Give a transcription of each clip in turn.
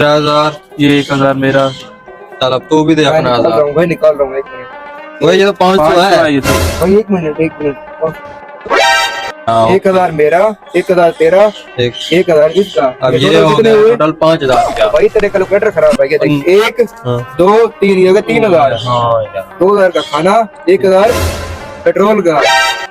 1000 ये 1000 मेरा। चल अब तू भी दे अपना 1000 भाई निकाल रहा हूँ 1 मिनट। भाई ये तो 500 है ये तो। भाई 1 मिनट 1000 मेरा 1000 तेरा 1000 इसका। अब ये हो कितने गया हुए? टोटल 5000 क्या भाई तेरे कैलकुलेटर खराब है क्या? देख 1 2 3 ये हो गया 3000। हाँ यार 2000 का खाना 1000 पेट्रोल का।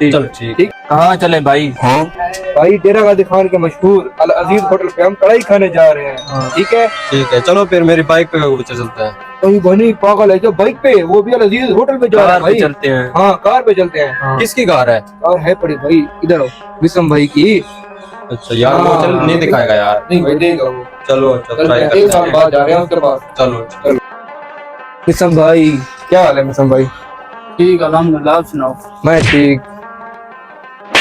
चल ठीक। ठीक कहाँ चले भाई? भाई डेरा गाजी खान के मशहूर अल अजीज होटल पे हम कढ़ाई खाने जा रहे हैं। ठीक है ठीक है चलो फिर मेरी बाइक पे ऊपर चलते हैं। भाई बनी पागल है जो बाइक पे वो भी अल अजीज होटल पे जा रहा है कार पे भाई। चलते हैं। हाँ कार पे चलते हैं। किसकी कार है? कार है पड़ी भाई इधर आओ विषम भाई की। अच्छा यार वो चल हाँ। नहीं दिखाएगा यार। नहीं भाई देगा वो। चलो अच्छा ट्राई एक करते साल हैं। बाद जा रहे हैं उसके पास। चलो विषम भाई क्या हाल है विषम भाई? ठीक अल्हम्दुलिल्लाह, आप सुनाओ मैं ठीक।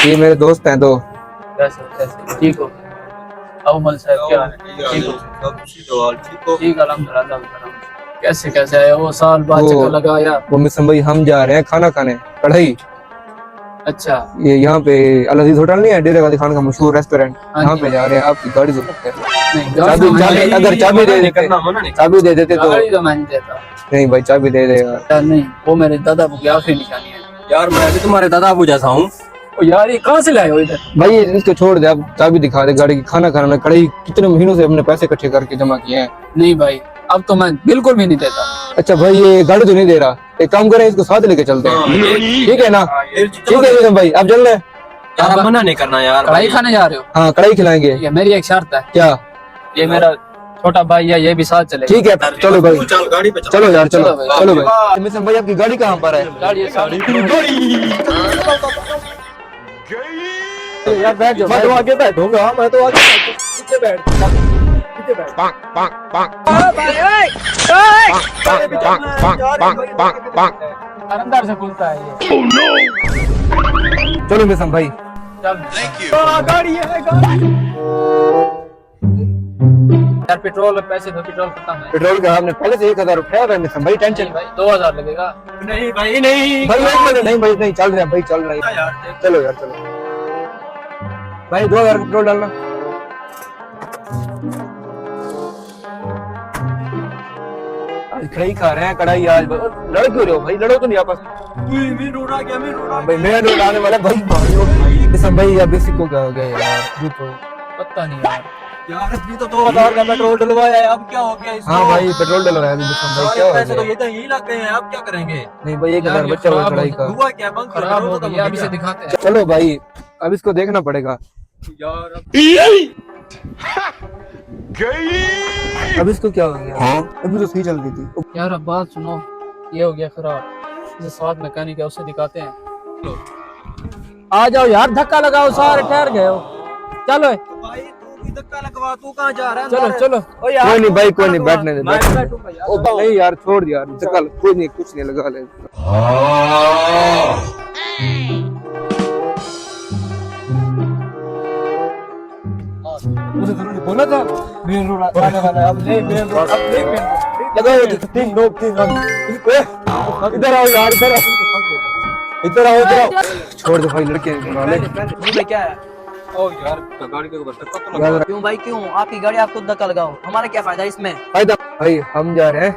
ये मेरे दोस्त हैं दो। कैसे कैसे? ठीक हो? अवमल साहब क्या हाल है? ठीक हो? ठीक अल्हम्दुलिल्लाह, अल्लाह का करम। कैसे कैसे आए वो? साल बाद वो- चक्कर लगाया। वो मिसम भाई हम जा रहे हैं खाना खाने कढ़ाई। अच्छा ये यहाँ पे अल अजीज होटल नहीं है डेरा गाजी खान का मशहूर रेस्टोरेंट। हाँ यहाँ जी। पे जा रहे हैं। आपकी गाड़ी जरूरत है। नहीं चाबी चाबी अगर चाबी दे देते चाबी दे देते तो। गाड़ी तो मैं नहीं देता नहीं भाई चाबी दे दे यार। यार, नहीं वो मेरे दादा की आखिरी निशानी है। यार मैं भी तुम्हारे दादा अबू जैसा हूँ। ओ यार ये कहाँ से लाए हो इधर? भाई इसको छोड़ दे अब चाबी दिखा दे गाड़ी की। खाना खाना में कढ़ाई कितने महीनों से अपने पैसे इकट्ठे करके जमा किए हैं। नहीं भाई अब तो मैं बिल्कुल भी नहीं देता। अच्छा भाई ये गाड़ी तो नहीं दे रहा। एक काम करें इसको साथ लेके चलते हैं। ठीक है ना? ठीक है विषम भाई आप चल रहे हैं? यार अब मना नहीं करना यार। कढ़ाई खाने जा रहे हो? हाँ कढ़ाई खिलाएंगे। ये मेरी एक शर्त है। क्या? ये मेरा छोटा भाई है, ये भी साथ चलेगा। ठीक है चलो भाई चल गाड़ी पे चलो यार चलो चलो भाई। चलो भाई। मिसम भाई आपकी गाड़ी कहाँ पर है? गाड़ी है सामने। यार बैठ जाओ। मैं तो आगे बैठूंगा। मैं तो आगे पीछे बैठ पीछे बैठ। अंदर से खुलता है ये। चलो मिसम भाई चल गाड़ी है गाड़ी। यार पेट्रोल पैसे तो पेट्रोल खत्म है। पेट्रोल का हमने पहले से 1000 उठाया था मिसम भाई। टेंशन नहीं भाई 2000 लगेगा। नहीं भाई नहीं भाई एक मिनट। नहीं भाई नहीं चल रहे हैं भाई चल रहे हैं। यार चलो यार चलो भाई 2000 का पेट्रोल डालना। आज कढ़ाई खा रहे हैं कढ़ाई आज। लड़ क्यों रहे हो भाई? लड़ो तो नहीं आपस में। मैं रो रहा क्या? मैं रो रहा। भाई मैं रोड आने वाला भाई भाई मिसम भाई यार बेसिक को क्या हो गया यार? ये तो पता नहीं यार। यार अभी तो 2000 का पेट्रोल डलवाया है, अब क्या हो गया इसको? हाँ भाई पेट्रोल डलवाया अभी मिसम भाई। क्या हो पैसे तो गया? ये तो यही लग गए हैं, अब क्या करेंगे? नहीं भाई 1000 यार, ये बच्चा हुआ खराब कढ़ाई हो का। हुआ क्या? बंद कर खराब दो हो तो गया, अभी से दिखाते हैं। चलो भाई अब इसको देखना पड़ेगा। यार अब इसको क्या हो गया? अभी तो सही चल रही थी। यार अब बात सुनो, ये हो गया खराब। जो साथ मैकेनिक है उसे दिखाते हैं। आ जाओ यार, धक्का लगाओ, सारे ठहर गए हो। चलो भाई तू भी धक्का लगवा, तू कहाँ जा रहा है? चलो चलो। ओ यार कोई नहीं भाई कोई नहीं बैठने दे। मैं बैठूंगा यार। ओ नहीं यार छोड़ दिया यार। चल कोई नहीं कुछ नहीं लगा ले। मुझे जरूरी बोला था मेन रोड आने वाला है। अब नहीं मेन रोड अब नहीं मेन रोड लगाओ। 3 लोग 3 इधर आओ यार इधर आओ इधर आओ इधर आओ। छोड़ दो भाई लड़के वाले। भाई क्या है? ओ यार गाड़ी के ऊपर धक्का तो लगा। यार क्यों भाई क्यों? आपकी गाड़ी आप खुद धक्का लगाओ, हमारा क्या फायदा इसमें? फायदा भाई हम जा रहे हैं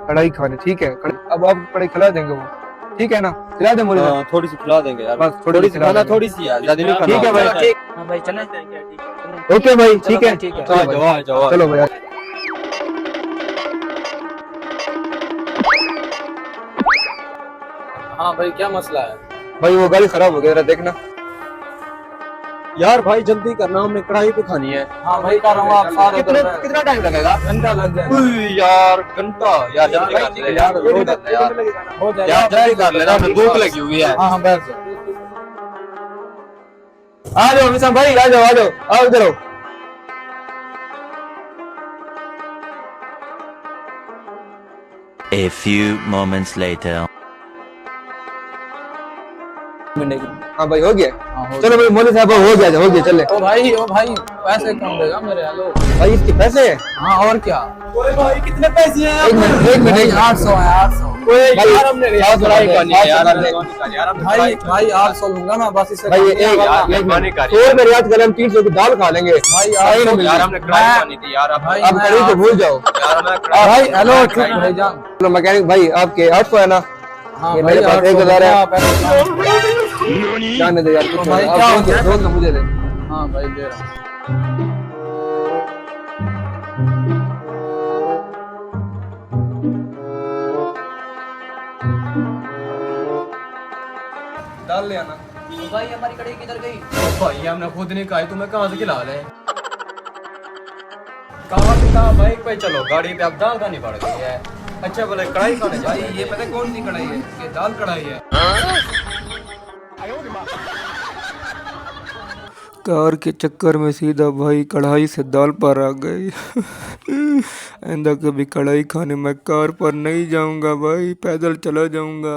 कढ़ाई खाने। ठीक है अब आप कढ़ाई खिला देंगे वो? ठीक है ना? खिला दें बोले हाँ, थोड़ी सी खिला देंगे यार। बस थोड़ी सी खाना खिला थोड़ी सी यार, ज्यादा नहीं खाना। ठीक है भाई, ठीक। हाँ भाई चले। ओके भाई ठीक है ठीक है। चलो आ जाओ भाई आ जाओ। चलो भाई। हाँ भाई क्या मसला है? भाई वो गाड़ी खराब हो गया जरा देखना। यार भाई जल्दी करना, हमने कढ़ाई पे खानी है। हाँ भाई कर रहा हूँ, आप सारे कितना टाइम लगेगा? घंटा लग जाएगा। उई, यार घंटा यार जल्दी कर ले यार। हो जाएगा। यार जल्दी कर लेना, हमें भूख लगी हुई है। हाँ हाँ बैठ जाओ। आ जाओ मिसम भाई आ जाओ आओ इधर आओ। A few moments later. हाँ भाई हो गया। हाँ, हो चलो भाई मौलवी साहब हो गया चले। ओ भाई पैसे कौन देगा मेरे? हेलो भाई इसके पैसे है? हाँ और क्या? ओए भाई कितने पैसे हैं? एक मिनट 800 है 800। यार हमने कढ़ाई खानी है यार, हमने भाई भाई आप सोलूंगा ना बस इससे भाई एक मेहरबानी कर 100 रुपए रियाज करें, हम 300 की दाल खा लेंगे भाई। यार हमने कढ़ाई खानी थी यार, अब अब कढ़ी तो भूल जाओ यार मैं भाई। हेलो भाई जान, चलो मैकेनिक भाई आपके 800 है ना? हाँ ये भाई मेरे पास 1000 है, भाई जाने दे यार कुछ भाई, नहीं, क्या हो आप गया? दोस्त मुझे दे। हाँ भाई दे रहा हूँ। डाल ले आना। तो भाई हमारी कढ़ाई किधर गई? भाई हमने खुद नहीं खाई, तुम्हें कहाँ से खिला ले? कहाँ से कहाँ भाई पे, चलो गाड़ी पे अब दाल खानी पड़ गई है। अच्छा बोले कढ़ाई खाने भाई, ये पता कौन सी कढ़ाई है? ये दाल कढ़ाई है। कार के चक्कर में सीधा भाई कढ़ाई से दाल पर आ गई। आइंदा कभी कढ़ाई खाने मैं कार पर नहीं जाऊंगा भाई, पैदल चला जाऊंगा।